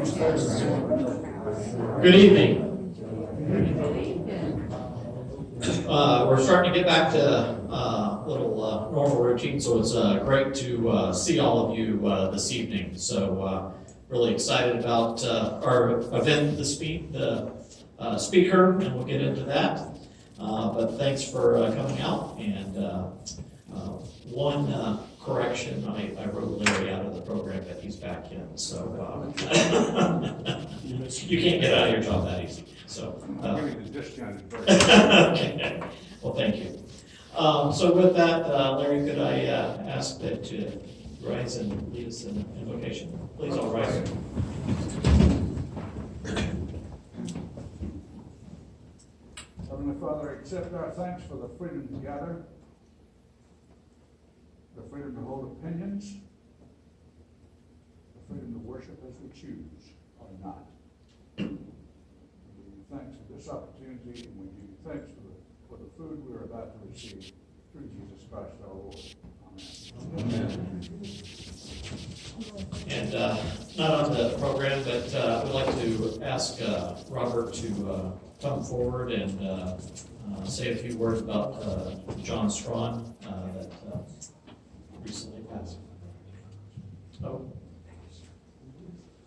Good evening. We're starting to get back to a little normal routine, so it's great to see all of you this evening. So really excited about our event, the speaker, and we'll get into that. But thanks for coming out. And one correction, I wrote Larry out of the program, but he's back in. So you can't get out of your job that easy. So I'm giving the discounted version. okay. Well, thank you. So with that, Larry, could I ask that you rise and lead us in invocation? Please all rise. Heavenly Father, accept our thanks for the freedom to gather, the freedom to hold opinions, the freedom to worship as we choose or not. We give you thanks for this opportunity, and we give you thanks for the food we are about to receive through Jesus Christ our Lord. Amen. And not on the program, but I would like to ask Robert to come forward and say a few words about John Strawn that recently passed. Oh,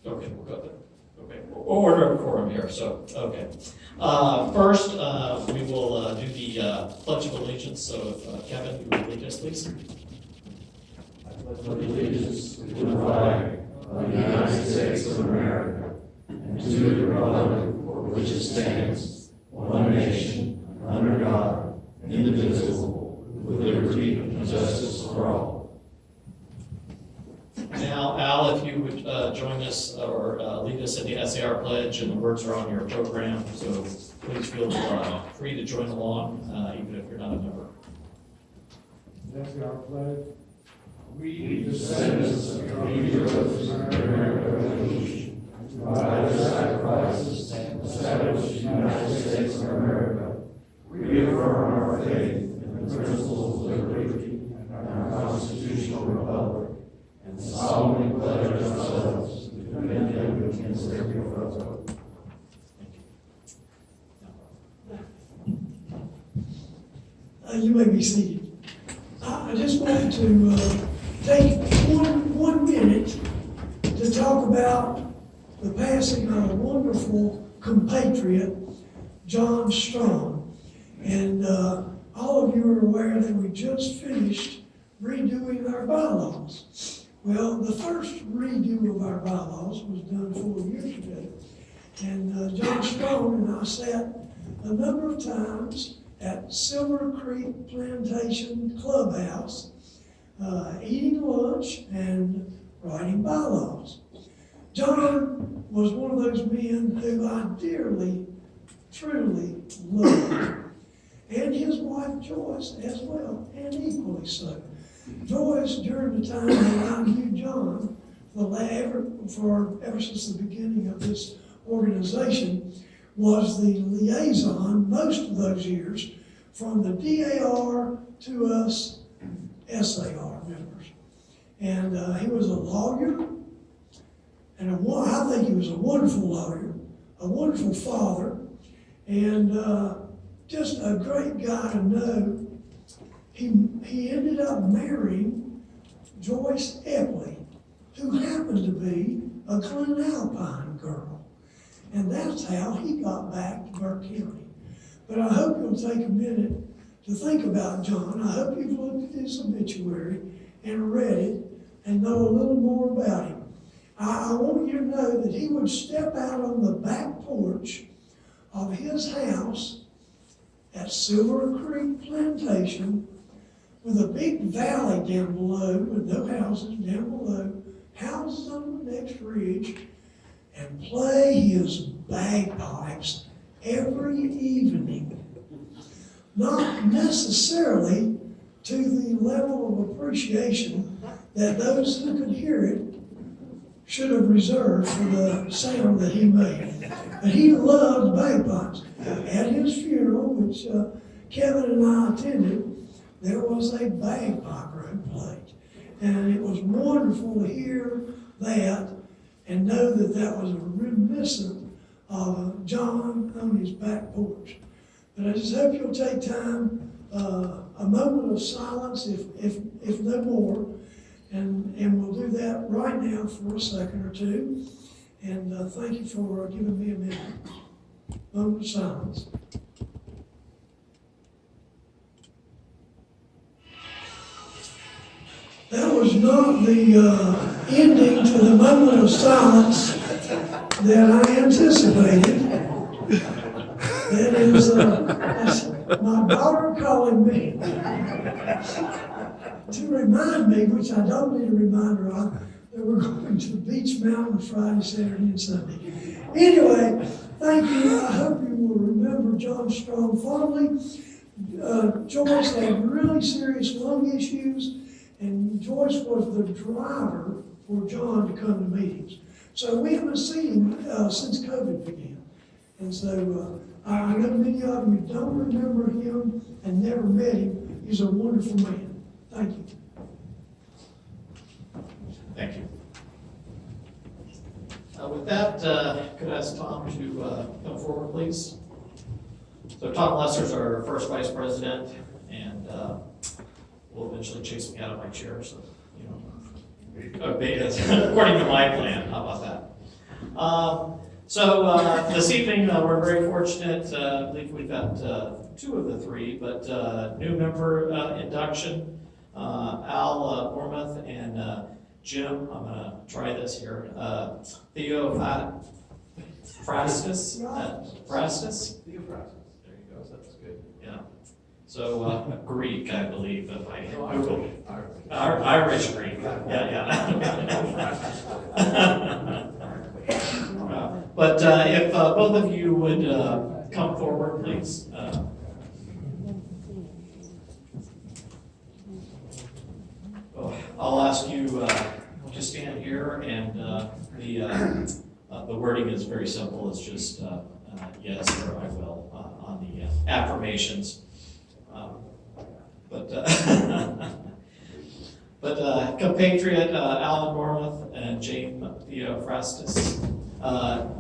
okay, we'll go there. Okay, we'll order a quorum here, so, okay. First, we will do the Pledge of Allegiance, so if Kevin, you would lead us, please. I pledge allegiance to the flag of the United States of America and to the republic for which it stands, one nation, under God, indivisible, with liberty and justice for all. Now, Al, if you would join us or lead us in the SAR pledge, and the words are on your program, so please feel free to join along, even if you're not a member. SAR pledge. We, the descendants of the videographer of the American Revolution, by their sacrifices, establish the United States of America. We affirm our faith in the principles of liberty and our constitutional republic, and solemnly pledge ourselves to defend them against every foe. You may be seated. I just wanted to take one minute to talk about the passing of a wonderful compatriot, John Strawn. And all of you are aware that we just finished redoing our bylaws. Well, the first redo of our bylaws was done 4 years ago. And John Strawn and I sat a number of times at Silver Creek Plantation Clubhouse, eating lunch and writing bylaws. John was one of those men who I dearly, truly loved. And his wife Joyce as well, and equally so. Joyce, during the time that I knew John, ever since the beginning of this organization, was the liaison most of those years from the DAR to us SAR members. And he was a lawyer, and I think he was a wonderful lawyer, a wonderful father, and just a great guy to know. He ended up marrying Joyce Epley, who happened to be a Colonel Alpine girl. And that's how he got back to Burke County. But I hope you'll take a minute to think about John. I hope you've looked at his obituary and read it and know a little more about him. I want you to know that he would step out on the back porch of his house at Silver Creek Plantation with a big valley down below with no houses down below, houses on the next ridge, and play his bagpipes every evening. Not necessarily to the level of appreciation that those who could hear it should have reserved for the sound that he made. But he loved bagpipes. At his funeral, which Kevin and I attended, there was a bagpipe road played. And it was wonderful to hear that. and know that that was a reminiscent of John on his back porch. But I just hope you'll take time, a moment of silence, if no more, and we'll do that right now for a second or two. And thank you for giving me a minute. Moment of silence. That was not the ending to the moment of silence that I anticipated. That is that's my daughter calling me to remind me, which I don't need a reminder of, that we're going to Beach Mountain Friday, Saturday, and Sunday. Anyway, thank you. I hope you will remember John Strong fondly. Joyce had really serious lung issues, and Joyce was the driver for John to come to meetings. So we haven't seen him since COVID began. And so I know many of you don't remember him and never met him. He's a wonderful man. Thank you. Thank you. With that, could I ask Tom to come forward, please? So Tom Lesser's our first vice president, and will eventually chase me out of my chair, so, you know, obey this according to my plan. How about that? So this evening, we're very fortunate. I believe we've got two of the three, but new member induction, Al Bormuth and Jim. I'm going to try this here. Theo Frastis. Frastis? Theo Frastis. There you go. That's good. Yeah. So Greek, I believe, if I Google. Irish Greek. Yeah. But if both of you would come forward, please. I'll ask you to stand here, and the wording is very simple. It's just yes or I will on the affirmations. But compatriot Alan Bormuth and James Theophrastus,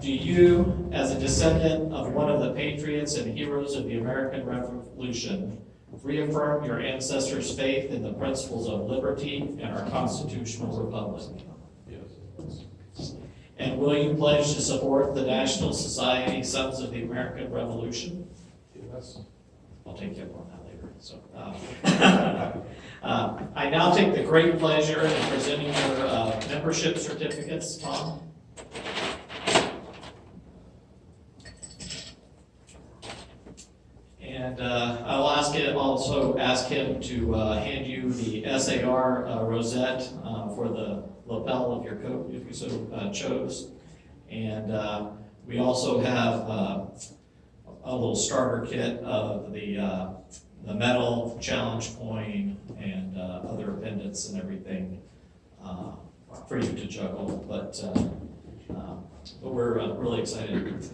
do you, as a descendant of one of the patriots and heroes of the American Revolution, reaffirm your ancestors' faith in the principles of liberty and our constitutional republic? Yes. And will you pledge to support the National Society Sons of the American Revolution? Yes. I'll take you up on that later. So, I now take the great pleasure in presenting your membership certificates, Tom. And I'll also ask him to hand you the SAR rosette for the lapel of your coat, if you so chose. And we also have a little starter kit of the medal, challenge coin, and other pendants and everything for you to juggle. But we're really excited.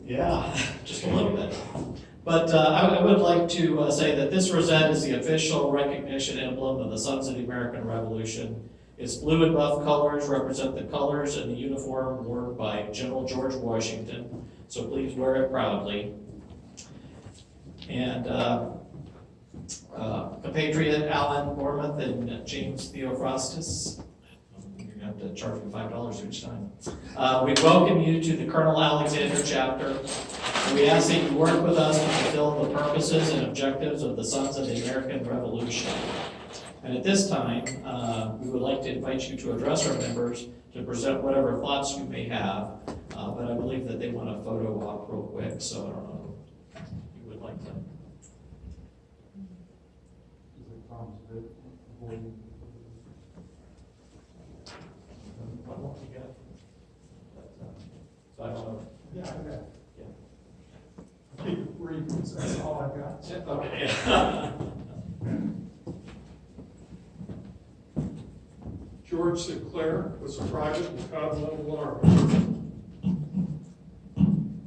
Yeah, just a little bit. But I would like to say that this rosette is the official recognition emblem of the Sons of the American Revolution. Its blue and buff colors represent the colors and the uniform worn by General George Washington, so please wear it proudly. And compatriot Alan Bormuth and James Theophrastus, you're going to have to charge me $5 each time. We welcome you to the Colonel Alexander chapter. We ask that you work with us to fulfill the purposes and objectives of the Sons of the American Revolution. And at this time, we would like to invite you to address our members to present whatever thoughts you may have. But I believe that they want a photo op real quick, so I don't know if you would like to. So I don't know. Yeah, I got it. Keep it brief, that's all I got. Okay. George Sinclair was a private in the Continental Army.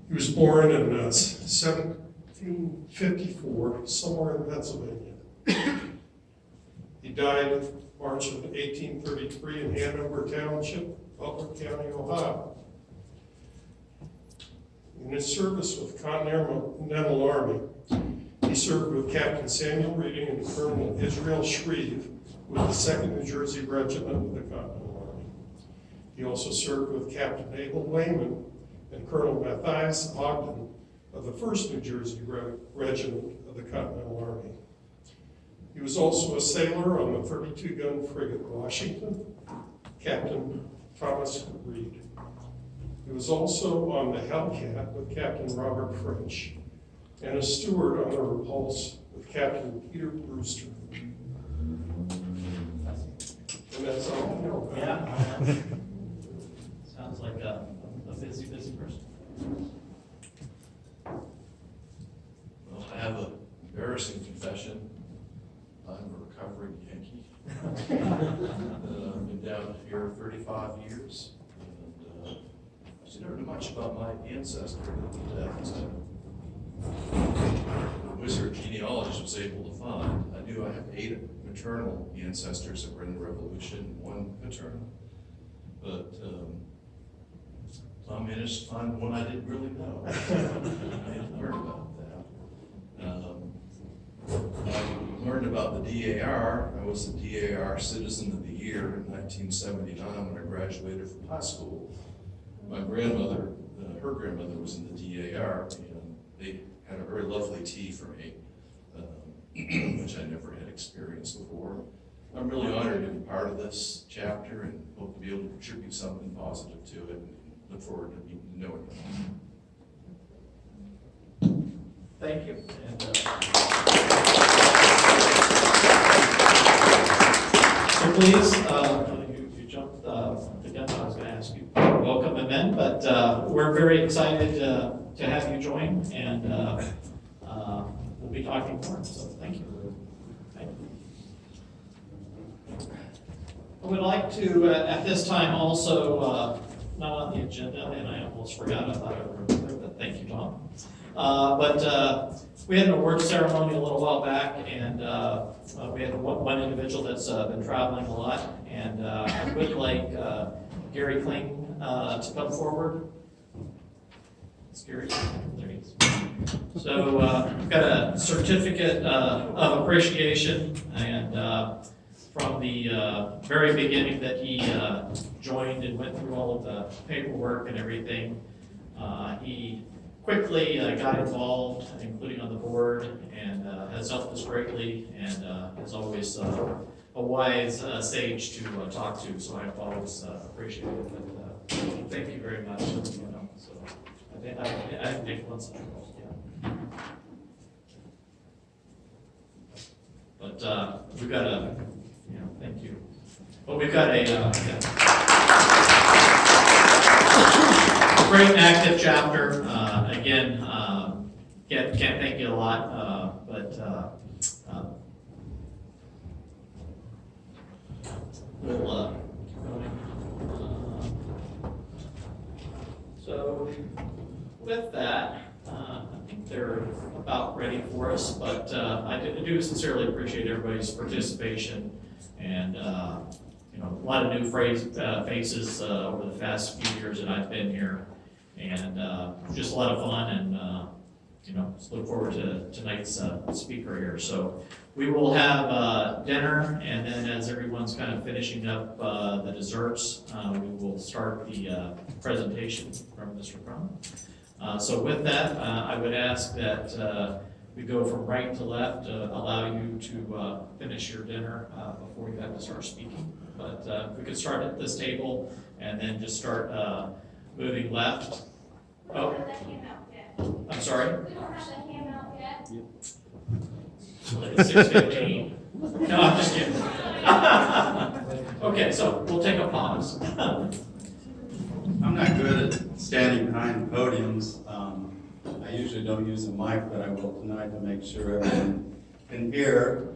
He was born in 1754, somewhere in Pennsylvania. He died March of 1833 in Hanover Township, Butler County, Ohio. In his service with the Continental Army, he served with Captain Samuel Reading and Colonel Israel Shreve with the 2nd New Jersey Regiment of the Continental Army. He also served with Captain Abel Wayman and Colonel Matthias Ogden of the 1st New Jersey Regiment of the Continental Army. He was also a sailor on the 32-gun frigate Washington, Captain Thomas Reed. He was also on the Hellcat with Captain Robert French, and a steward on the Repulse with Captain Peter Brewster. And that's all I know. Yeah. Sounds like a busy person. Well, I have an embarrassing confession. I'm a recovering Yankee. I've been down here 35 years, and actually never knew much about my ancestor that the wizard genealogist was able to find. I knew I have 8 maternal ancestors that were in the Revolution, and 1 paternal, but I managed to find one I didn't really know. I had to learn about that. I learned about the DAR. I was the DAR Citizen of the Year in 1979 when I graduated from high school. My grandmother, her grandmother was in the DAR, and they had a very lovely tea for me, which I never had experienced before. I'm really honored to be part of this chapter and hope to be able to contribute something positive to it, and look forward to getting to know it. Thank you. And, so please, you jumped the gun. I was going to ask you to welcome him in, but we're very excited to have you join, and we'll be talking more. So thank you. Thank you. I would like to, at this time, also not on the agenda, and I almost forgot. I thought I remembered, but thank you, Tom. But we had an award ceremony a little while back, and we had one individual that's been traveling a lot, and I would like Gary Kling to come forward. It's Gary. There he is. So we've got a certificate of appreciation, and from the very beginning that he joined and went through all of the paperwork and everything, he quickly got involved, including on the board, and has helped us greatly, and is always a wise sage to talk to, so I've always appreciated it. But thank you very much. So I haven't taken one such role yet. But we've got a, thank you. But we've got a great and active chapter. Again, can't thank you a lot, but we'll keep going. So with that, I think they're about ready for us, but I do sincerely appreciate everybody's participation, and a lot of new faces over the past few years that I've been here, and just a lot of fun, and just look forward to tonight's speaker here. So we will have dinner, and then as everyone's kind of finishing up the desserts, we will start the presentation from Mr. Crum. So with that, I would ask that we go from right to left, allow you to finish your dinner before you have to start speaking. But if we could start at this table and then just start moving left. Oh, I'm sorry? We don't have the ham out yet. It's 6:15. No, I'm just kidding. Okay, so we'll take a pause. I'm not good at standing behind podiums. I usually don't use a mic, but I will tonight to make sure everyone can hear.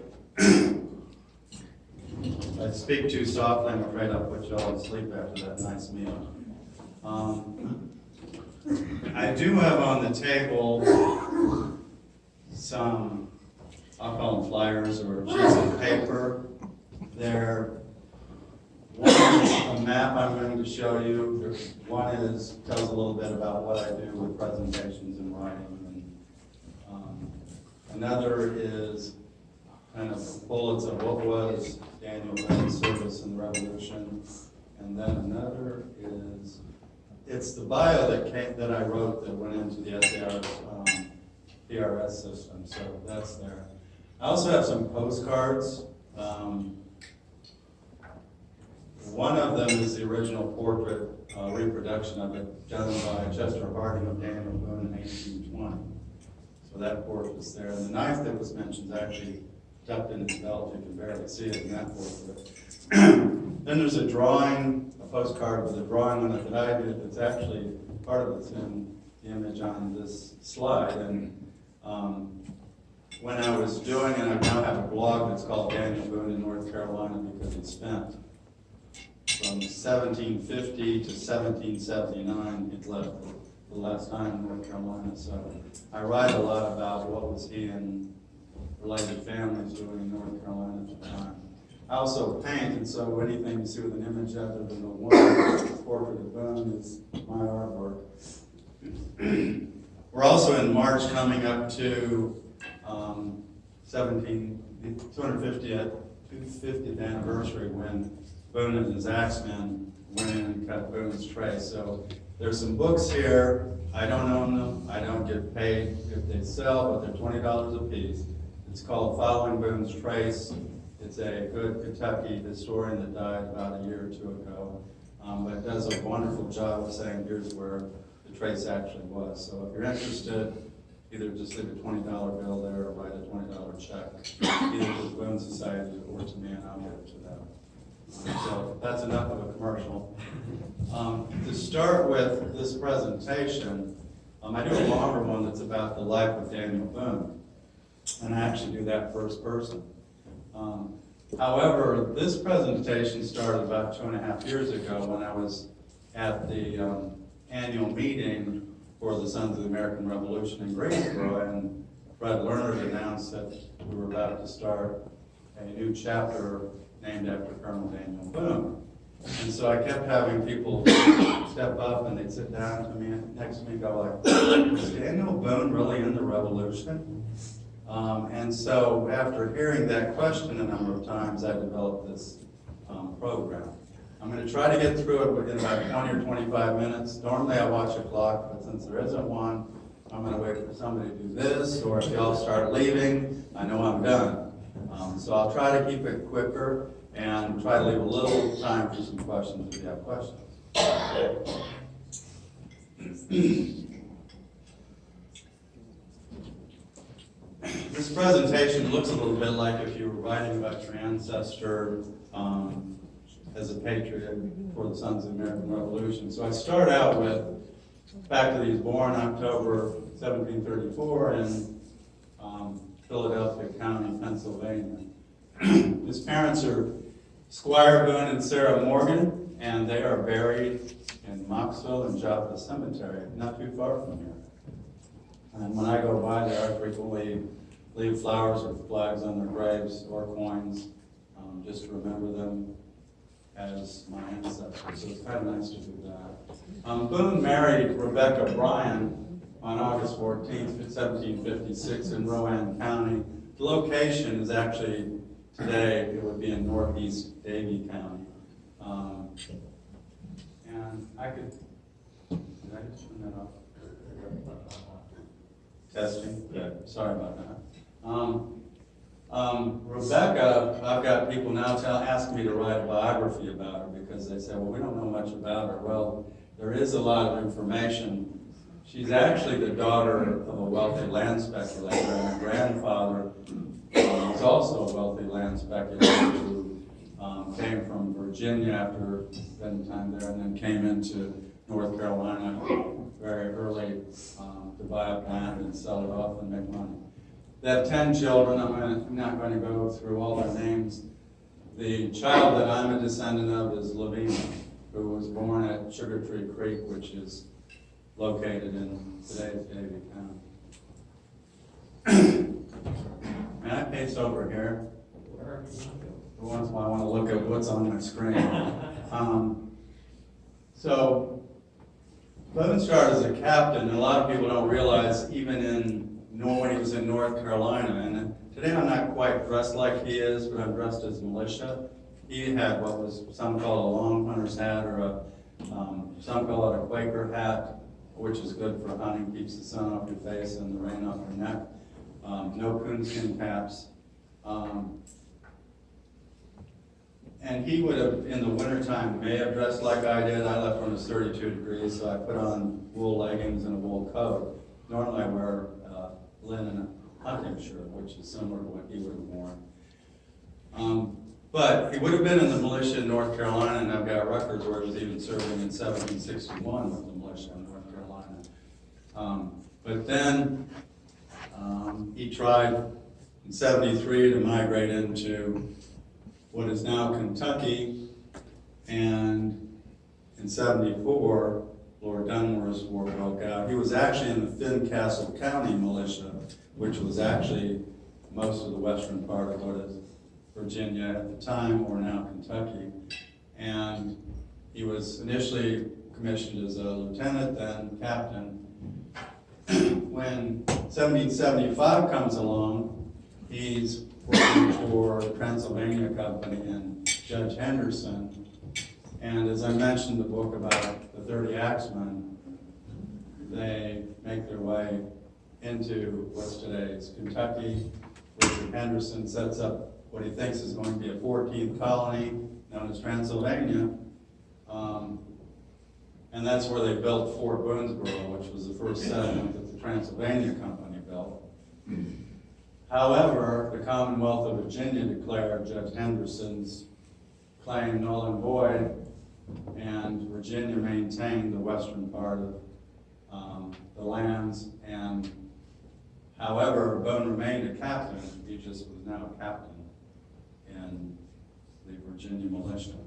If I speak too softly, I'm afraid I'll put you all to sleep after that nice meal. I do have on the table some, I'll call them flyers or sheets of paper. They're One is a map I'm going to show you. One tells a little bit about what I do with presentations and writing. Another is kind of bullets of what was Daniel Boone's service in the Revolution. And then another is, it's the bio that I wrote that went into the SAR's PRS system, so that's there. I also have some postcards. One of them is the original portrait reproduction of it done by Chester Harding of Daniel Boone in 1820. So that portrait's there. And the knife that was mentioned is actually tucked in his belt. You can barely see it in that portrait. Then there's a drawing, a postcard with a drawing on it that I did. It's actually, part of it's in the image on this slide. And when I was doing it, I now have a blog that's called Daniel Boone in North Carolina, because he spent from 1750 to 1779, he left the last time in North Carolina. So I write a lot about what was he and related families doing in North Carolina at the time. I also paint, and so anything you see with an image other than the one portrait of Boone is my artwork. We're also in March coming up to 250th anniversary when Boone and his axemen went in and cut Boone's trace. So there's some books here. I don't own them. I don't get paid if they sell, but they're $20 a piece. It's called Following Boone's Trace. It's a good Kentucky historian that died about a year or two ago, but it does a wonderful job of saying here's where the trace actually was. So if you're interested, either just leave a $20 bill there or write a $20 check, either to the Boone Society or to me, and I'll get it to them. So that's enough of a commercial. To start with this presentation, I do a longer one that's about the life of Daniel Boone, and I actually do that first person. However, this presentation started about 2.5 years ago when I was at the annual meeting for the Sons of the American Revolution in Greensboro, and Fred Lerner announced that we were about to start a new chapter named after Colonel Daniel Boone. And so I kept having people step up and they'd sit down to me next to me and go like, was Daniel Boone really in the Revolution? And so after hearing that question a number of times, I developed this program. I'm going to try to get through it within about 20 or 25 minutes. Normally I watch a clock, but since there isn't one, I'm going to wait for somebody to do this, or if y'all start leaving, I know I'm done. So I'll try to keep it quicker and try to leave a little time for some questions if you have questions. This presentation looks a little bit like if you were writing about your ancestor as a patriot for the Sons of the American Revolution. So I start out with the fact that he was born October 1734 in Philadelphia County, Pennsylvania. His parents are Squire Boone and Sarah Morgan, and they are buried in Moxville and Joppa Cemetery, not too far from here. And when I go by there, I frequently leave flowers or flags on their graves or coins, just to remember them as my ancestors. So it's kind of nice to do that. Boone married Rebecca Bryan on August 14th, 1756 in Rowan County. The location is actually, today, it would be in northeast Davie County. And I could, did I just turn that off? Testing, good, sorry about that. Rebecca, I've got people now asking me to write a biography about her because they say, well, we don't know much about her. Well, there is a lot of information. She's actually the daughter of a wealthy land speculator, and her grandfather was also a wealthy land speculator who came from Virginia after spending time there and then came into North Carolina very early to buy up land and sell it off and make money. They have 10 children. I'm not going to go through all their names. The child that I'm a descendant of is Lavina, who was born at Sugar Tree Creek, which is located in today's Davie County. May I pace over here? Once in a while I want to look at what's on my screen. So Boone started as a captain, and a lot of people don't realize, even when he was in North Carolina, and today I'm not quite dressed like he is, but I'm dressed as militia. He had what was some call a long hunter's hat, or some call it a Quaker hat, which is good for hunting, keeps the sun off your face and the rain off your neck. No coonskin caps. And he would have, in the wintertime, may have dressed like I did. I left when it was 32 degrees, so I put on wool leggings and a wool coat. Normally I wear linen hunting shirt, which is similar to what he would have worn. But he would have been in the militia in North Carolina, and I've got records where he was even serving in 1761 with the militia in North Carolina. But then he tried in 73 to migrate into what is now Kentucky, and in 74, Lord Dunmore's war broke out. He was actually in the Fincastle County militia, which was actually most of the western part of what is Virginia at the time, or now Kentucky. And he was initially commissioned as a lieutenant, then captain. When 1775 comes along, he's working for the Pennsylvania Company and Judge Henderson. And as I mentioned in the book about the 30 Axemen, they make their way into what's today's Kentucky. Richard Henderson sets up what he thinks is going to be a 14th colony known as Transylvania. And that's where they built Fort Boonesborough, which was the first settlement that the Transylvania Company built. However, the Commonwealth of Virginia declared Judge Henderson's claim null and void, and Virginia maintained the western part of the lands. And however, Boone remained a captain. He just was now a captain in the Virginia militia.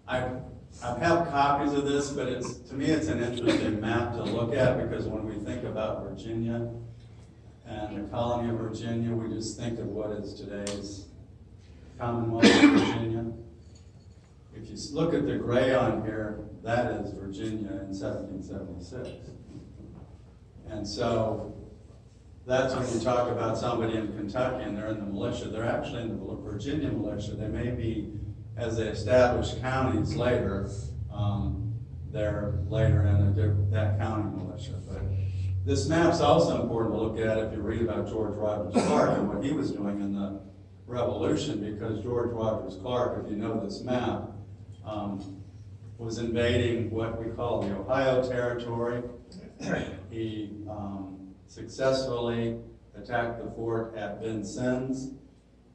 I have copies of this, but to me it's an interesting map to look at, because when we think about Virginia and the colony of Virginia, we just think of what is today's Commonwealth of Virginia. If you look at the gray on here, that is Virginia in 1776. And so that's when you talk about somebody in Kentucky and they're in the militia. They're actually in the Virginia militia. They may be, as they established counties later, they're later in that county militia. But this map's also important to look at if you read about George Rogers Clark and what he was doing in the Revolution, because George Rogers Clark, if you know this map, was invading what we call the Ohio Territory. He successfully attacked the fort at Vincennes.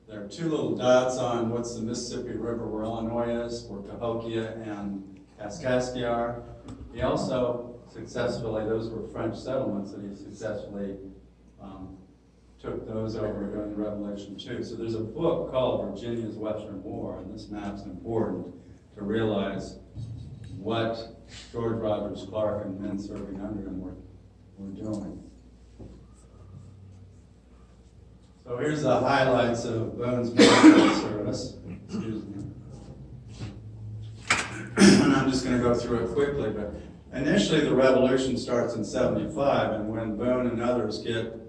There are two little dots on what's the Mississippi River where Illinois is, where Cahokia and Kaskaskia. He also successfully, those were French settlements, and he successfully took those over during the Revolution too. So there's a book called Virginia's Western War, and this map's important to realize what George Rogers Clark and men serving under him were doing. So here's the highlights of Boone's military service. Excuse me. And I'm just going to go through it quickly, but initially the revolution starts in 75, and when Boone and others get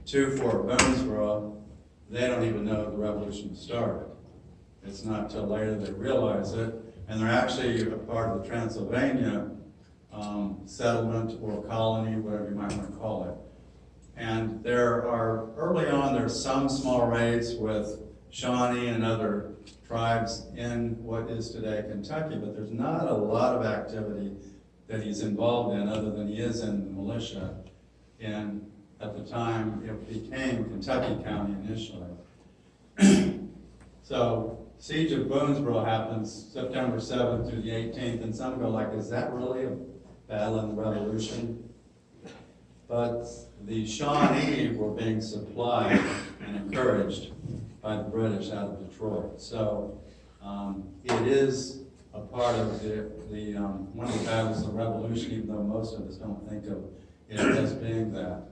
to Fort Boonesborough, they don't even know the revolution started. It's not till later they realize it, and they're actually a part of the Transylvania settlement or colony, whatever you might want to call it. And early on, there's some small raids with Shawnee and other tribes in what is today Kentucky, but there's not a lot of activity that he's involved in other than he is in the militia. And at the time, it became Kentucky County initially. So, Siege of Boonesborough happens September 7th through the 18th, and some go like, is that really a battle in the Revolution? But the Shawnee were being supplied and encouraged by the British out of Detroit. So it is a part of one of the battles of the Revolution, even though most of us don't think of it as being that.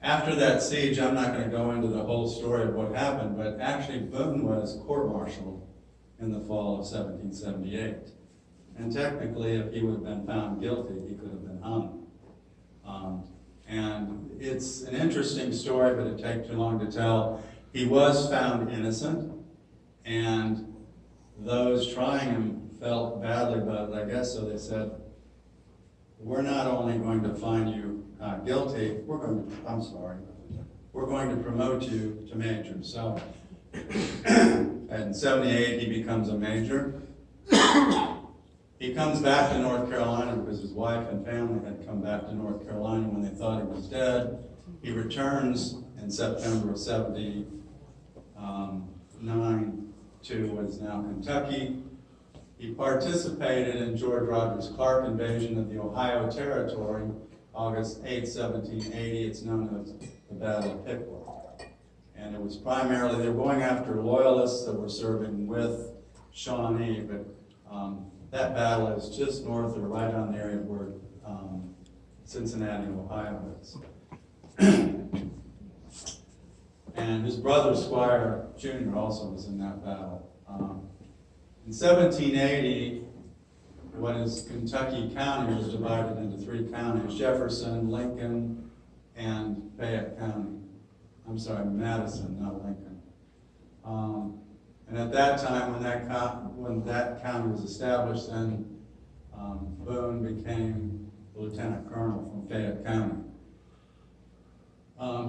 After that siege, I'm not going to go into the whole story of what happened, but actually Boone was court-martialed in the fall of 1778. And technically, if he would have been found guilty, he could have been hung. And it's an interesting story, but it'd take too long to tell. He was found innocent, and those trying him felt badly about it, I guess, so they said, we're not only going to find you guilty, we're going to promote you to major. So in 78, he becomes a major. He comes back to North Carolina because his wife and family had come back to North Carolina when they thought he was dead. He returns in September of 79 to what is now Kentucky. He participated in George Rogers Clark invasion of the Ohio Territory, August 8, 1780. It's known as the Battle of Pickwick. And it was primarily, they were going after loyalists that were serving with Shawnee, but that battle is just north or right on the area where Cincinnati, Ohio is. And his brother, Squire Jr., also was in that battle. In 1780, what is Kentucky County was divided into 3 counties, Jefferson, Lincoln, and Fayette County. I'm sorry, Madison, not Lincoln. And at that time, when that county was established, then Boone became lieutenant colonel from Fayette County.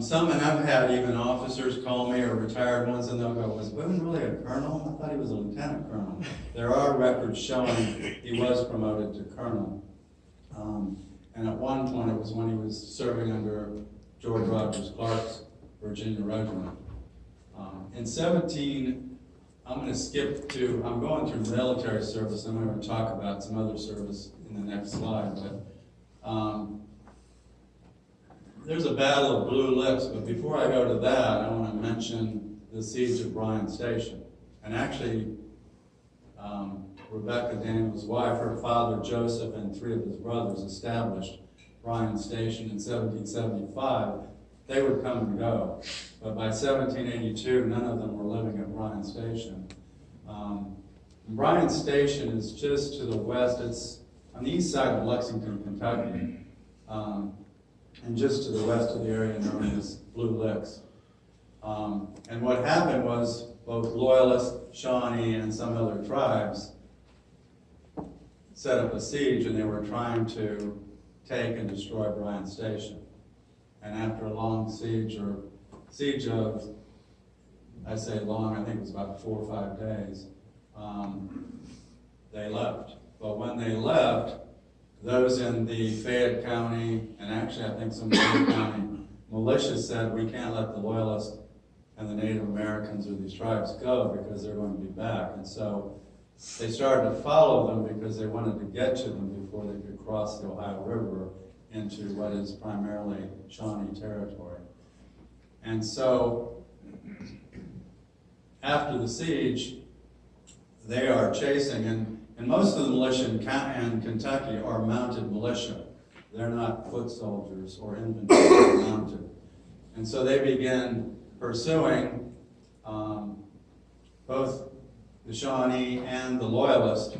Some, and I've had even officers call me or retired ones, and they'll go, was Boone really a colonel? I thought he was a lieutenant colonel. There are records showing he was promoted to colonel. And at one point, it was when he was serving under George Rogers Clark's Virginia Regiment. In 17, I'm going to skip to, I'm going through military service, and I'm going to talk about some other service in the next slide, but there's a battle of Blue Licks, but before I go to that, I want to mention the siege of Bryan Station. And actually, Rebecca Daniels' wife, her father Joseph, and 3 of his brothers established Bryan Station in 1775. They would come and go, but by 1782, none of them were living at Bryan Station. Bryan Station is just to the west. It's on the east side of Lexington, Kentucky, and just to the west of the area known as Blue Licks. And what happened was both Loyalists, Shawnee, and some other tribes set up a siege, and they were trying to take and destroy Bryan Station. And after a long siege of, I say long, I think it was about 4 or 5 days, they left. But when they left, those in the Fayette County, and actually I think some Fayette County militia said, we can't let the Loyalists and the Native Americans or these tribes go because they're going to be back. And so they started to follow them because they wanted to get to them before they could cross the Ohio River into what is primarily Shawnee territory. And so, after the siege, they are chasing, and most of the militia in Kentucky are mounted militia. They're not foot soldiers or infantry, they're mounted. And so they begin pursuing both the Shawnee and the Loyalists,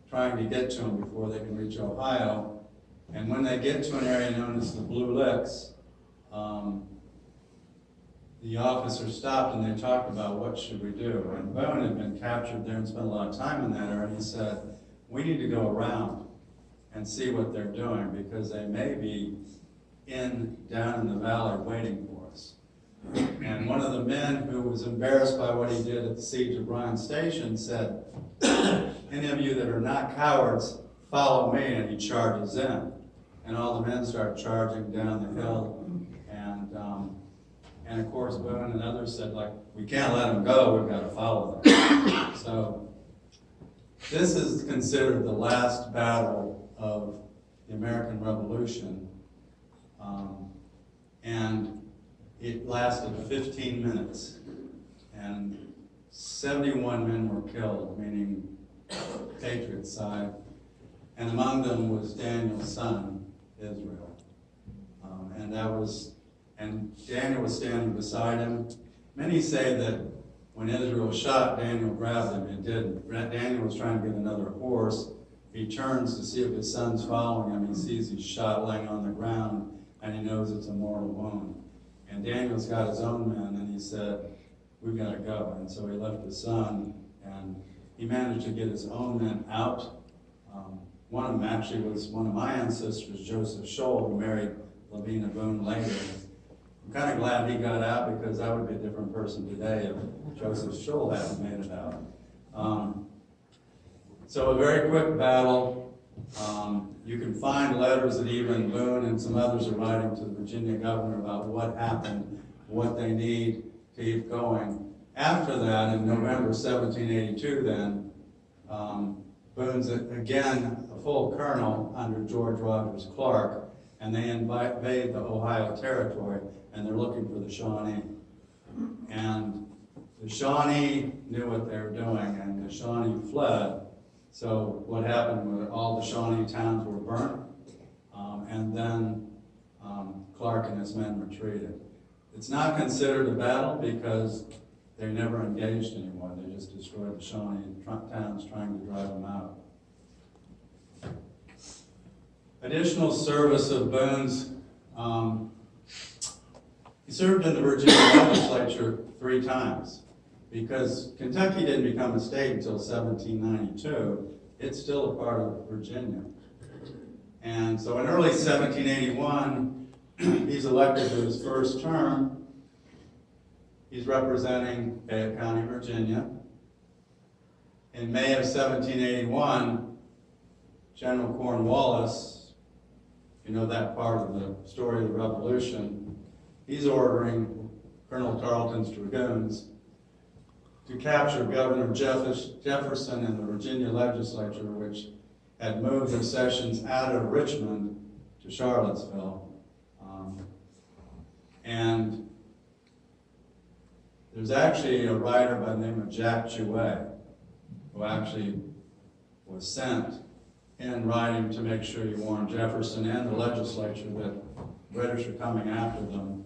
trying to get to them before they can reach Ohio. And when they get to an area known as the Blue Licks, the officers stopped and they talked about what should we do. And Boone had been captured there and spent a lot of time in that area, and he said, we need to go around and see what they're doing because they may be down in the valley waiting for us. And one of the men who was embarrassed by what he did at the siege of Bryan Station said, any of you that are not cowards, follow me, and he charges in. And all the men start charging down the hill, and of course Boone and others said, like, we can't let them go, we've got to follow them. So this is considered the last battle of the American Revolution, and it lasted 15 minutes, and 71 men were killed, meaning Patriot side, and among them was Daniel's son, Israel. And Daniel was standing beside him. Many say that when Israel shot, Daniel grabbed him. It didn't. Daniel was trying to get another horse. He turns to see if his son's following him. He sees he's shot laying on the ground, and he knows it's a mortal wound. And Daniel's got his own men, and he said, we've got to go. And so he left his son, and he managed to get his own men out. One of them actually was one of my ancestors, Joseph Scholl, who married Lavina Boone later. I'm kind of glad he got out, because I would be a different person today if Joseph Scholl hadn't made it out. So a very quick battle. You can find letters that even Boone and some others are writing to the Virginia governor about what happened, what they need to keep going. After that, in November 1782 then, Boone's again a full colonel under George Rogers Clark, and they invade the Ohio Territory, and they're looking for the Shawnee. And the Shawnee knew what they were doing, and the Shawnee fled. So what happened was all the Shawnee towns were burnt, and then Clark and his men retreated. It's not considered a battle because they never engaged anymore. They just destroyed the Shawnee towns trying to drive them out. Additional service of Boone's, he served in the Virginia legislature 3 times. Because Kentucky didn't become a state until 1792, it's still a part of Virginia. And so in early 1781, he's elected to his first term. He's representing Fayette County, Virginia. In May of 1781, General Cornwallis, you know that part of the story of the Revolution, he's ordering Colonel Tarleton's dragoons to capture Governor Jefferson and the Virginia legislature, which had moved their sessions out of Richmond to Charlottesville. And there's actually a writer by the name of Jack Jouet, who actually was sent in writing to make sure you warn Jefferson and the legislature that the British are coming after them.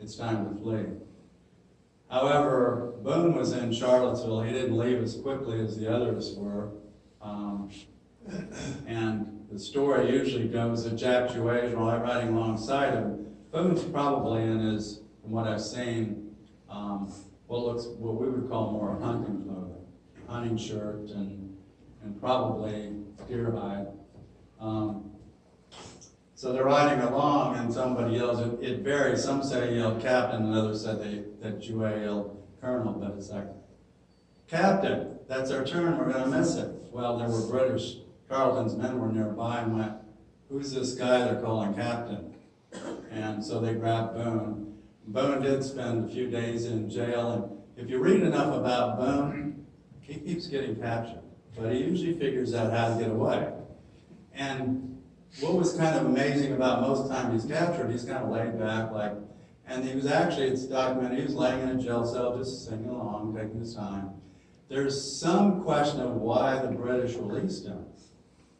It's time to flee. However, Boone was in Charlottesville. He didn't leave as quickly as the others were. And the story usually goes that Jack Jouet is riding alongside him. Boone's probably in his, from what I've seen, what we would call more hunting clothing, hunting shirt and probably deer hide. So they're riding along, and somebody yells. It varies. Some say he yelled captain, and others said that Jouet yelled colonel. But it's like, Captain, that's our turn. We're going to miss it. Well, there were British. Tarleton's men were nearby and went, "Who's this guy they're calling captain?" And so they grabbed Boone. Boone did spend a few days in jail, and if you read enough about Boone, he keeps getting captured, but he usually figures out how to get away. And what was kind of amazing about most time he's captured, he's kind of laid back, and he was actually, it's documented, he was laying in a jail cell just singing along, taking his time. There's some question of why the British released him.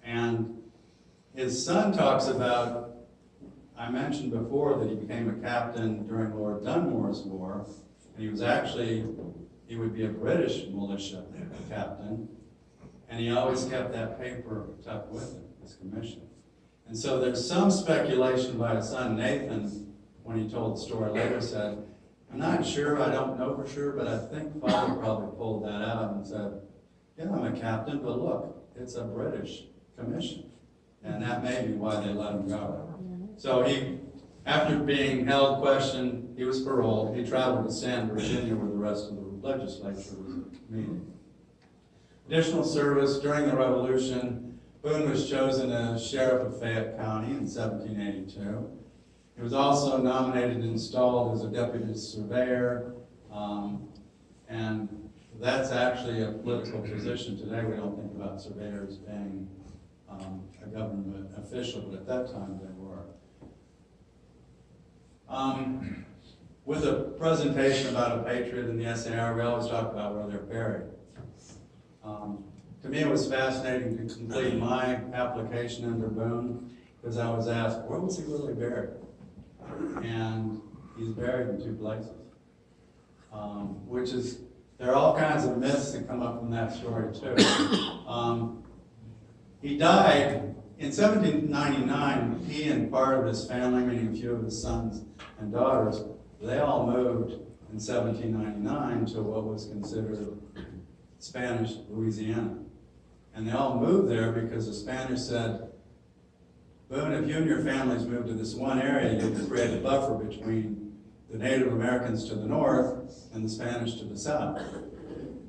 And his son talks about, I mentioned before that he became a captain during Lord Dunmore's war, and he was actually, he would be a British militia captain, and he always kept that paper tucked with him, his commission. And so there's some speculation by his son Nathan, when he told the story later, said, "I'm not sure, I don't know for sure, but I think Father probably pulled that out and said, yeah, I'm a captain, but look, it's a British commission." And that may be why they let him go. So he, after being held, questioned, he was paroled. He traveled to San Virginia where the rest of the legislature was meeting. Additional service during the Revolution, Boone was chosen as sheriff of Fayette County in 1782. He was also nominated and installed as a deputy surveyor, and that's actually a political position. Today we don't think about surveyors being a government official, but at that time they were. With a presentation about a patriot in the SAR, we always talk about where they're buried. To me, it was fascinating to complete my application under Boone, because I was asked, where was he really buried? And he's buried in 2 places, which is there are all kinds of myths that come up from that story too. He died in 1799. He and part of his family, meaning a few of his sons and daughters, they all moved in 1799 to what was considered Spanish Louisiana. And they all moved there because the Spanish said, Boone, if you and your families move to this one area, you'll create a buffer between the Native Americans to the north and the Spanish to the south.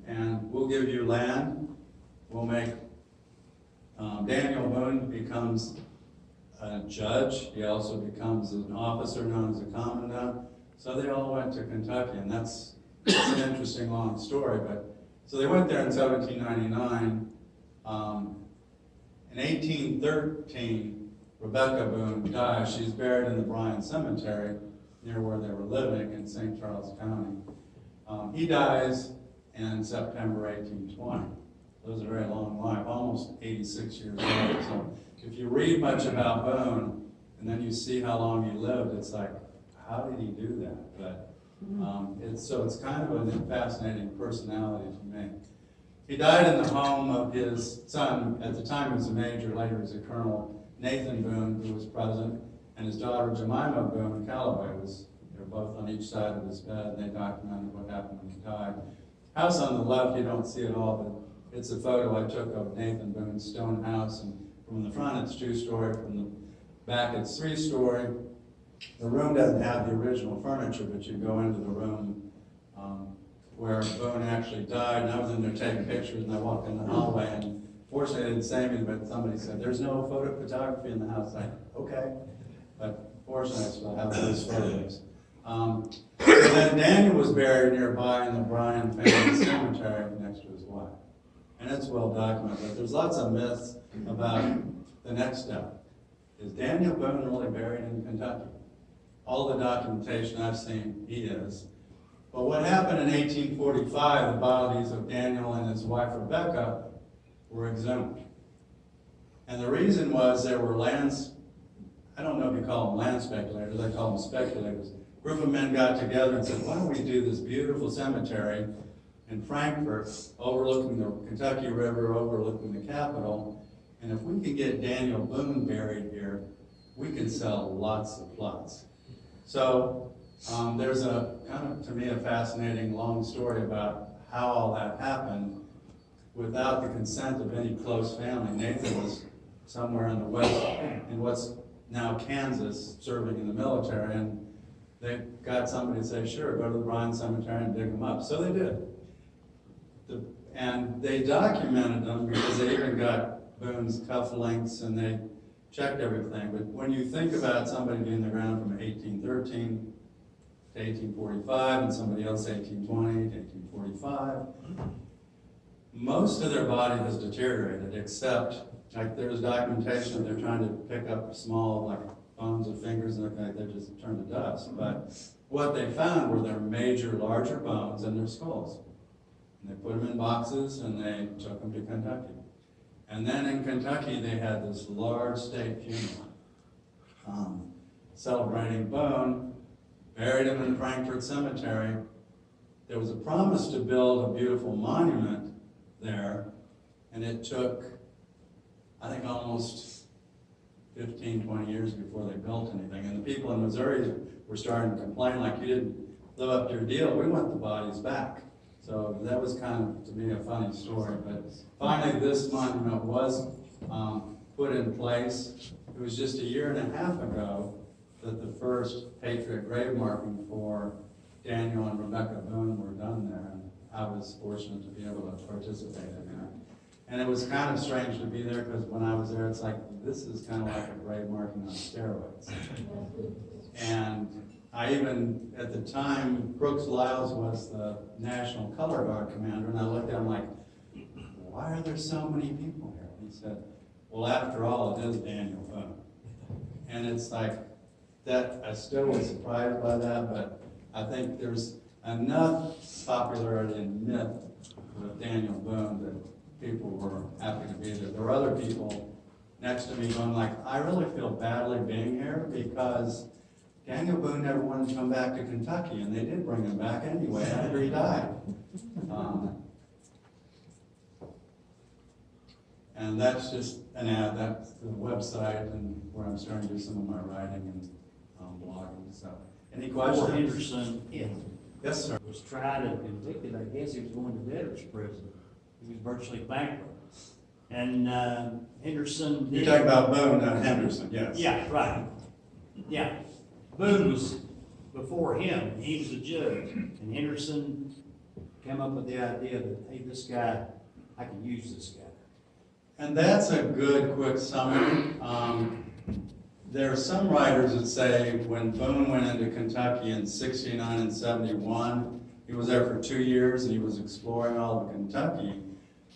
And we'll give you land, we'll make, Daniel Boone becomes a judge, he also becomes an officer known as a commandant. So they all went to Kentucky, and that's an interesting long story, but, so they went there in 1799. In 1813, Rebecca Boone died. She's buried in the Bryan Cemetery near where they were living in St. Charles County. He dies in September 1820. Lives a very long life, almost 86 years old. So if you read much about Boone and then you see how long he lived, it's like, how did he do that? But it's kind of a fascinating personality to me. He died in the home of his son. At the time he was a major, later he was a colonel, Nathan Boone, who was president, and his daughter Jemima Boone Calloway they were both on each side of his bed, and they documented what happened when he died. House on the left, you don't see it all, but it's a photo I took of Nathan Boone's stone house, and from the front it's 2-story, from the back it's 3-story. The room doesn't have the original furniture, but you go into the room where Boone actually died, and I was in there taking pictures, and I walked in the hallway, and fortunately they didn't say anything, but somebody said, there's no photography in the house. I okay, but fortunately I still have those photos. So then Daniel was buried nearby in the Bryan family cemetery next to his wife. And it's well documented, but there's lots of myths about the next step. Is Daniel Boone really buried in Kentucky? All the documentation I've seen, he is. But what happened in 1845, the bodies of Daniel and his wife Rebecca were exhumed. And the reason was there were I don't know if you call them land speculators, I call them speculators. A group of men got together and said, why don't we do this beautiful cemetery in Frankfort, overlooking the Kentucky River, overlooking the Capitol, and if we could get Daniel Boone buried here, we could sell lots of plots. So there's a kind of, to me, a fascinating long story about how all that happened without the consent of any close family. Nathan was somewhere in the west, in what's now Kansas, serving in the military, and they got somebody to say, sure, go to the Bryan Cemetery and dig them up. So they did. And they documented them because they even got Boone's cufflinks and they checked everything. But when you think about somebody being in the ground from 1813 to 1845 and somebody else 1820 to 1845, most of their body has deteriorated, except like there's documentation that they're trying to pick up small like bones of fingers and they just turned to dust. But what they found were their major, larger bones and their skulls. And they put them in boxes and they took them to Kentucky. And then in Kentucky, they had this large state funeral celebrating Boone, buried him in Frankfort Cemetery. There was a promise to build a beautiful monument there, and it took, I think, almost 15, 20 years before they built anything. And the people in Missouri were starting to complain, like, you didn't live up to your deal, we want the bodies back. So that was kind of, to me, a funny story. But finally, this monument was put in place. It was just a year and a half ago that the first Patriot grave marking for Daniel and Rebecca Boone were done there. And I was fortunate to be able to participate in that. And it was kind of strange to be there because when I was there, it's like, this is kind of like a grave marking on steroids. And I even, at the time, Brooks Lyles was the National Color Guard commander, and I looked at him like, why are there so many people here? He said, well, after all, it is Daniel Boone. And it's like, that, I still was surprised by that, but I think there's enough popularity and myth with Daniel Boone that people were happy to be there. There were other people next to me going like, I really feel badly being here because Daniel Boone never wanted to come back to Kentucky, and they did bring him back anyway after he died. And that's just an ad, that's the website and where I'm starting to do some of my writing and blogging, so. Any Before questions? Henderson Yes, sir. was tried and convicted, I guess he was going to debtor's prison. He was virtually bankrupt. And Henderson You're did. talking about Boone, Henderson, yes. Yeah, right. Yeah. Boone was before him, he was a judge. And Henderson came up with the idea that, hey, this guy, I can use this guy. And that's a good, quick summary. There are some writers that say when Boone went into Kentucky in 69 and 71, he was there for 2 years and he was exploring all of Kentucky.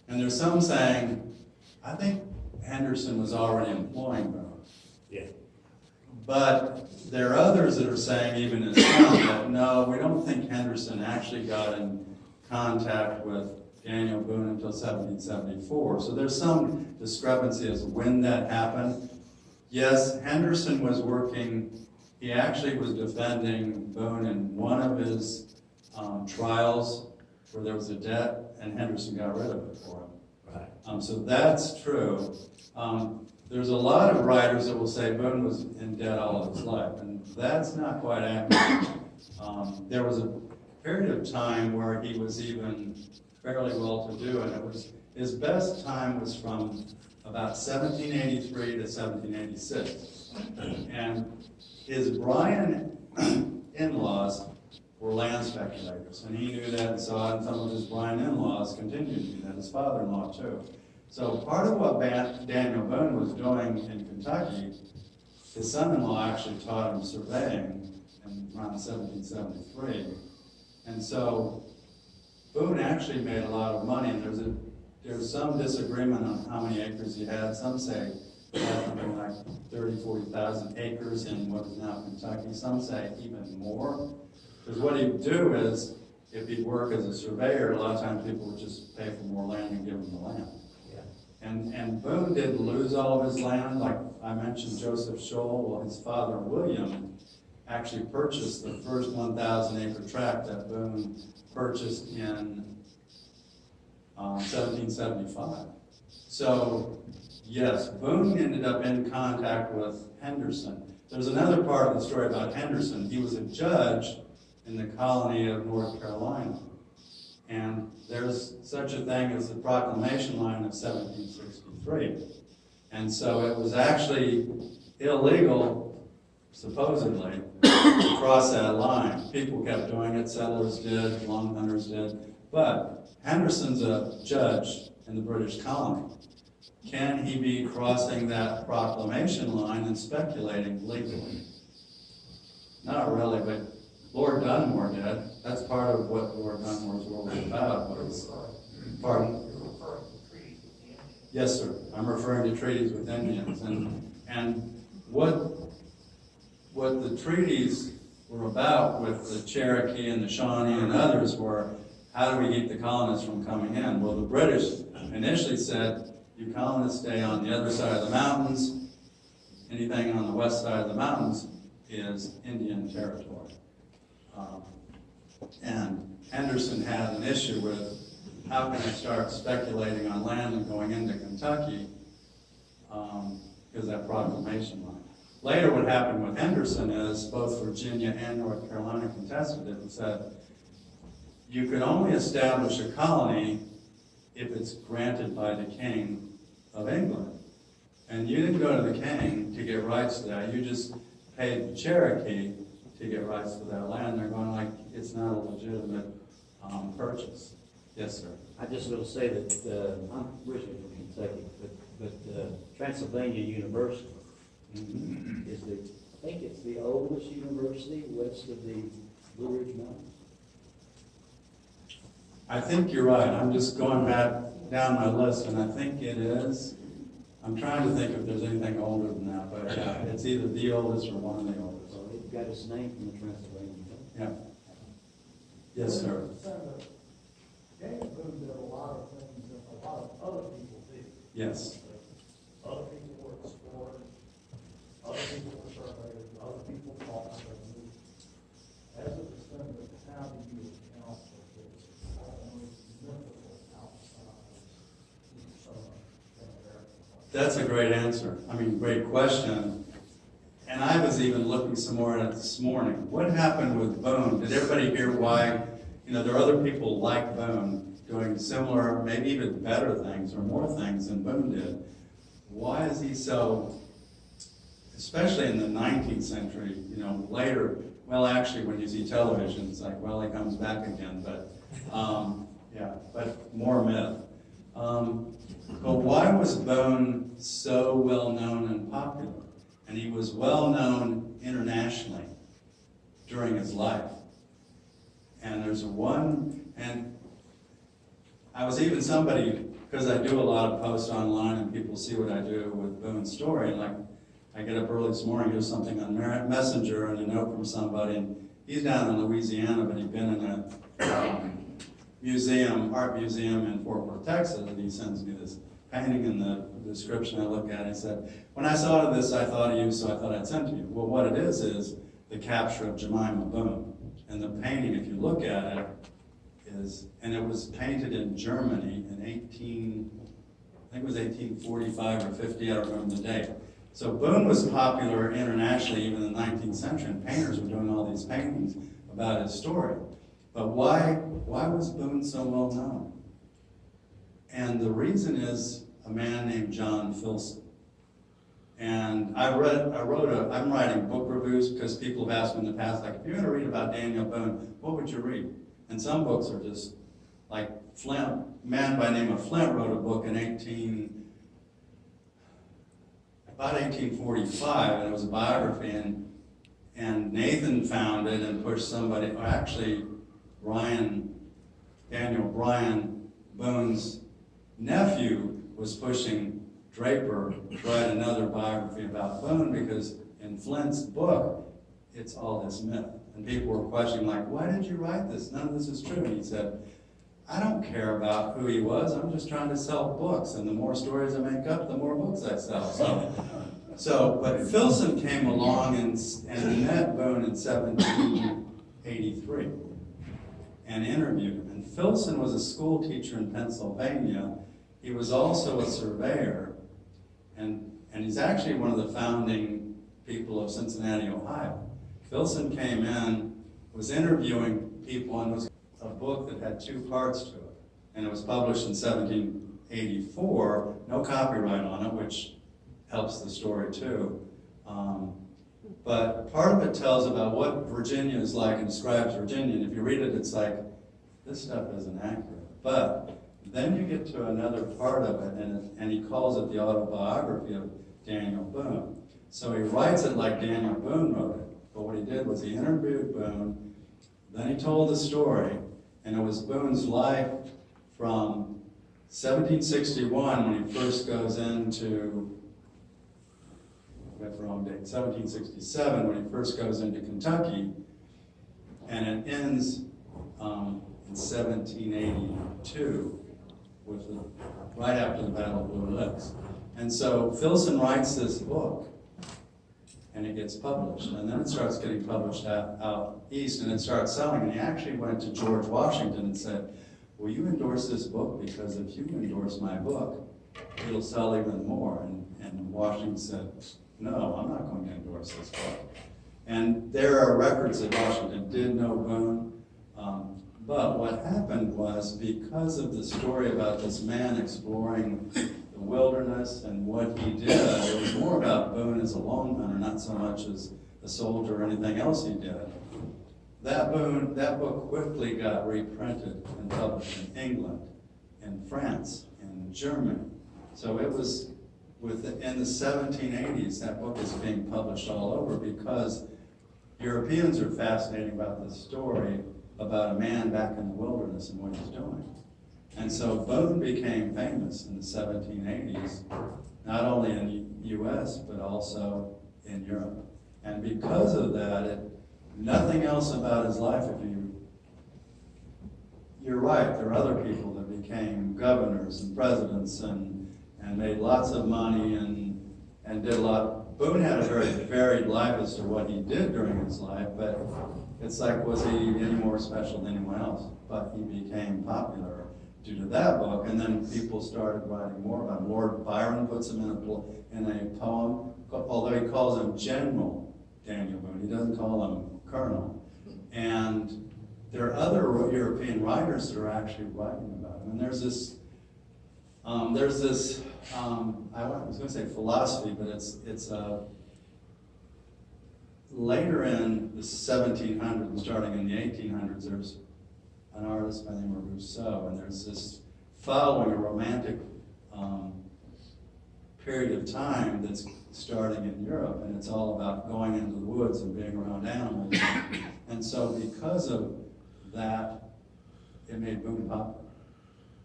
And there's some saying, I think Henderson was already employing Boone. Yeah. But there are others that are saying, even in some, that no, we don't think Henderson actually got in contact with Daniel Boone until 1774. So there's some discrepancy as to when that happened. Yes, Henderson was working, he actually was defending Boone in one of his trials where there was a debt, and Henderson got rid of it for him. Right. So that's true. There's a lot of writers that will say Boone was in debt all of his life, and that's not quite accurate. There was a period of time where he was even fairly well-to-do, and it was, his best time was from about 1783 to 1786. And his Bryan in-laws were land speculators, and he knew that and saw it, and some of his Bryan in-laws continued to do that, his father-in-law too. So part of what Daniel Boone was doing in Kentucky, his son-in-law actually taught him surveying in around 1773. And so Boone actually made a lot of money, and there's some disagreement on how many acres he had. Some say he had something like 30,000, 40,000 acres in what is now Kentucky. Some say even more. Because what he'd do is, if he'd work as a surveyor, a lot of times people would just pay for more land and give him the land. Yeah. And Boone didn't lose all of his land. Like I mentioned, Joseph Scholl, well, his father William actually purchased the first 1,000 acre tract that Boone purchased in 1775. So, yes, Boone ended up in contact with Henderson. There's another part of the story about Henderson. He was a judge in the colony of North Carolina. And there's such a thing as the Proclamation Line of 1763. And so it was actually illegal, supposedly, to cross that line. People kept doing it, settlers did, long hunters did. But Henderson's a judge in the British colony. Can he be crossing that proclamation line and speculating legally? Not really, but Lord Dunmore did. That's part of what Lord Dunmore's role was about. Pardon? Yes, sir. I'm referring to treaties with Indians. And what the treaties were about with the Cherokee and the Shawnee and others were, how do we keep the colonists from coming in? Well, the British initially said, you colonists stay on the other side of the mountains. Anything on the west side of the mountains is Indian territory. And Henderson had an issue with, how can I start speculating on land and going into Kentucky? Because that proclamation line. Later what happened with Henderson is both Virginia and North Carolina contested it and said, you could only establish a colony if it's granted by the King of England. And you didn't go to the King to get rights to that, you just paid the Cherokee to get rights to that land. They're going like, it's not a legitimate purchase. Yes, sir. I just will say that I'm originally from Kentucky, but Transylvania University is I think it's the oldest university west of the Blue Ridge Mountains. I think you're right. I'm just going back down my list, and I think it is. I'm trying to think if there's anything older than that, but yeah, it's either the oldest or one of the oldest. So it got its name from the Transylvania. Yeah. Yes, sir. Daniel Boone did a lot of things that a lot of other people did. Yes. Other people were explorers, other people were surveyors, other people taught surveyors. That's a great answer. I mean, great question. And I was even looking some more at it this morning. What happened with Boone? Did everybody hear why? You know, there are other people like Boone doing similar, maybe even better things or more things than Boone did. Why is he so, especially in the 19th century, you know, later, well, actually, when you see television, it's like, well, he comes back again, but, yeah, but more myth. But why was Boone so well known and popular? And he was well known internationally during his life. And there's and I was even somebody, because I do a lot of posts online and people see what I do with Boone's story, and like, I get up early this morning, here's something on Messenger and a note from somebody, and he's down in Louisiana, but he'd been in a art museum in Fort Worth, Texas, and he sends me this painting in the description I look at. He said, when I saw this, I thought of you, so I thought I'd send to you. Well, what it is the capture of Jemima Boone. And the painting, if you look at it, and it was painted in Germany in I think it was 1845 or 50, I don't remember the date. So Boone was popular internationally even in the 19th century, and painters were doing all these paintings about his story. But why was Boone so well known? And the reason is a man named John Filson. And I'm writing book reviews because people have asked me in the past, like, if you're gonna read about Daniel Boone, what would you read? And some books are just, like Flint, a man by the name of Flint wrote a book in about 1845, and it was a biography, and Nathan found it and pushed somebody, or actually Daniel Bryan, Boone's nephew, was pushing Draper to write another biography about Boone, because in Flint's book, it's all this myth. And people were questioning, like, why did you write this? None of this is true. And he said, I don't care about who he was, I'm just trying to sell books, and the more stories I make up, the more books I sell. But Filson came along and met Boone in 1783 and interviewed him. And Filson was a school teacher in Pennsylvania. He was also a surveyor, and he's actually one of the founding people of Cincinnati, Ohio. Filson came in, was interviewing people, and was a book that had two parts to it. And it was published in 1784, no copyright on it, which helps the story too. But part of it tells about what Virginia is like and describes Virginia. And if you read it, it's like, this stuff isn't accurate. But then you get to another part of it, and he calls it the autobiography of Daniel Boone. So he writes it like Daniel Boone wrote it. But what he did was he interviewed Boone, then he told the story, and it was Boone's life from 1761 when he first goes into, I got the wrong date, 1767 when he first goes into Kentucky, and it ends in 1782 right after the Battle of Blue Licks. And so Filson writes this book, and it gets published, and then it starts getting published out east, and it starts selling. And he actually went to George Washington and said, will you endorse this book? Because if you endorse my book, it'll sell even more. And Washington said, no, I'm not going to endorse this book. And there are records that Washington did know Boone, but what happened was, because of the story about this man exploring the wilderness and what he did, it was more about Boone as a lone hunter, not so much as a soldier or anything else he did. That book quickly got reprinted and published in England, in France, in Germany. So it was in the 1780s, that book is being published all over, because Europeans are fascinated about this story about a man back in the wilderness and what he's doing. And so Boone became famous in the 1780s, not only in the US, but also in Europe. And because of that, nothing else about his life, you're right, there are other people that became governors and presidents and made lots of money and did a lot. Boone had a very varied life as to what he did during his life, but it's like, was he any more special than anyone else? But he became popular due to that book, and then people started writing more about him. Lord Byron puts him in a poem, although he calls him General Daniel Boone. He doesn't call him Colonel. And there are other European writers that are actually writing about him. And there's this, I was going to say philosophy, but it's later in the 1700s, starting in the 1800s, there's an artist by the name of Rousseau, and there's this following a romantic period of time that's starting in Europe, and it's all about going into the woods and being around animals. And so because of that, it made Boone popular.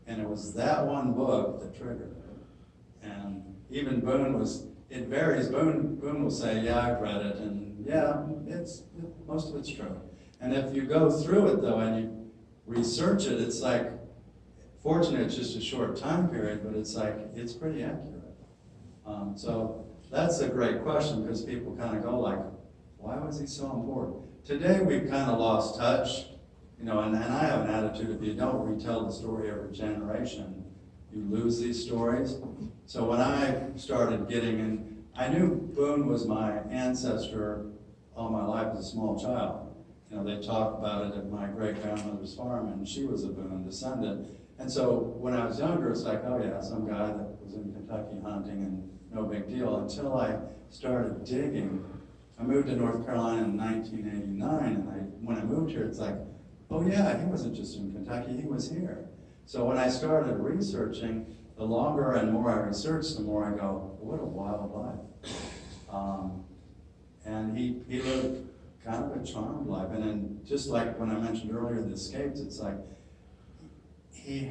And it was that one book that triggered it. And even Boone it varies. Boone will say, yeah, I've read it, and yeah, most of it's true. And if you go through it though, and you research it, it's like, fortunately it's just a short time period, but it's like, it's pretty accurate. So that's a great question, because people kind of go like, why was he so important? Today we've kind of lost touch, and I have an attitude, if you don't retell the story every generation, you lose these stories. So when I started getting in, I knew Boone was my ancestor all my life as a small child. They talk about it at my great-grandmother's farm, and she was a Boone descendant. And so when I was younger, it's like, oh yeah, some guy that was in Kentucky hunting and no big deal, until I started digging. I moved to North Carolina in 1989, and when I moved here, it's like, oh yeah, he wasn't just in Kentucky, he was here. So when I started researching, the longer and more I researched, the more I go, what a wild life. And he lived kind of a charmed life. And then just like when I mentioned earlier the escapes, it's like, he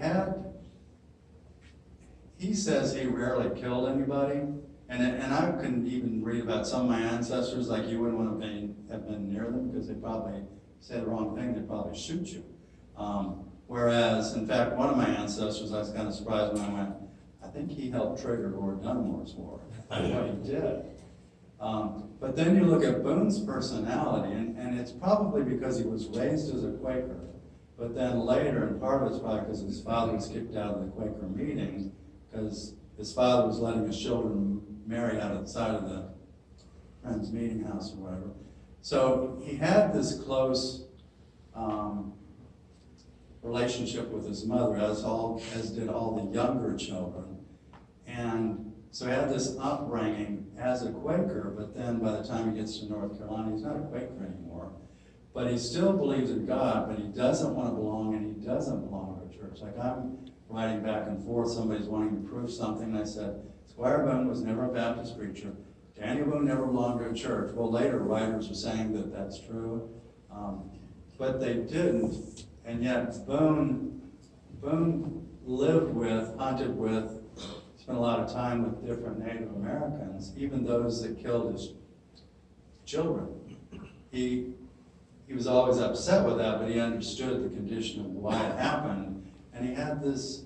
says he rarely killed anybody. And I can even read about some of my ancestors, like you wouldn't want to have been near them because they probably say the wrong thing, they'd probably shoot you. Whereas, in fact, one of my ancestors, I was kind of surprised when I went, I think he helped trigger Lord Dunmore's war. That's what he did. But then you look at Boone's personality, and it's probably because he was raised as a Quaker. But then later, and part of it's probably because his father was kicked out of the Quaker meeting, because his father was letting his children marry out outside of the Friends Meeting House or whatever. So he had this close relationship with his mother, as did all the younger children. And so he had this upbringing as a Quaker, but then by the time he gets to North Carolina, he's not a Quaker anymore. But he still believes in God, but he doesn't want to belong, and he doesn't belong to a church. Like I'm writing back and forth, somebody's wanting to prove something, and I said, Squire Boone was never a Baptist preacher. Daniel Boone never belonged to a church. Well, later writers are saying that that's true, but they didn't. And yet Boone lived with, hunted with, spent a lot of time with different Native Americans, even those that killed his children. He was always upset with that, but he understood the condition of why it happened, and he had this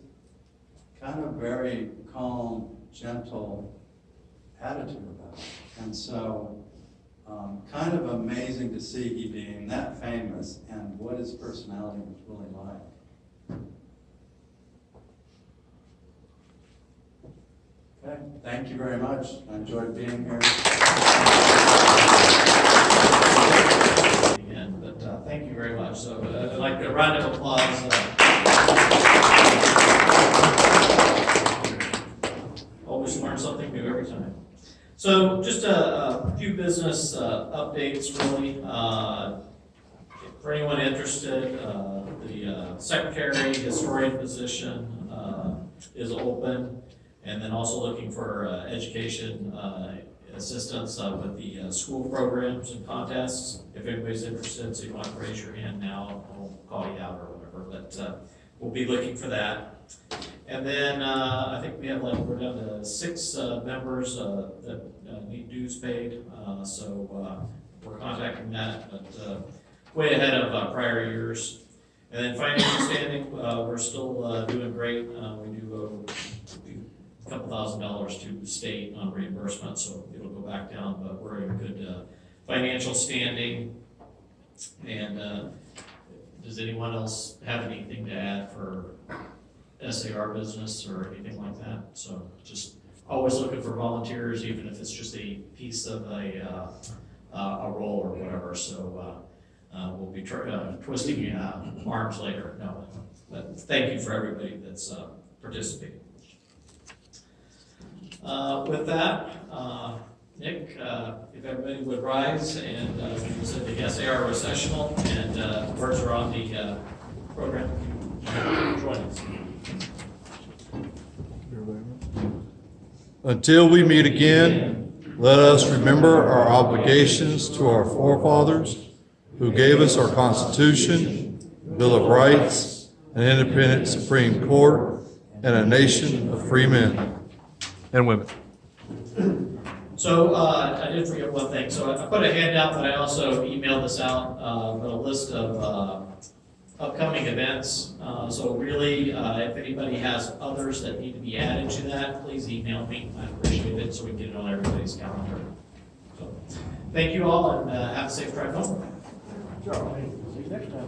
kind of very calm, gentle attitude about it. And so, kind of amazing to see he being that famous and what his personality was really like. Okay, thank you very much. I enjoyed being here. Again, but thank you very much. So I'd like a round of applause. Always learn something new every time. So just a few business updates, really. For anyone interested, the secretary historian position is open, and then also looking for education assistance with the school programs and contests. If anybody's interested, so you want to raise your hand now, I'll call you out or whatever, but we'll be looking for that. And then I think we have we're down to 6 members that need dues paid, so we're contacting that, but way ahead of prior years. And then financial standing, we're still doing great. We do owe a couple $1,000s to the state on reimbursement, so it'll go back down, but we're in good financial standing. And does anyone else have anything to add for SAR business or anything like that. So just always looking for volunteers, even if it's just a piece of a role or whatever. So we'll be twisting arms later. No, but thank you for everybody that's participating. With that, Nick, if everybody would rise and we said the SAR recessional and words are on the program. Join us. Until we meet again, let us remember our obligations to our forefathers who gave us our Constitution, Bill of Rights, an independent Supreme Court, and a nation of free men and women. So I did forget one thing. So I put a handout, but I also emailed this out, a list of upcoming events. So really, if anybody has others that need to be added to that, please email me. I appreciate it so we can get it on everybody's calendar. So thank you all and have a safe drive home. Joe. See you next time.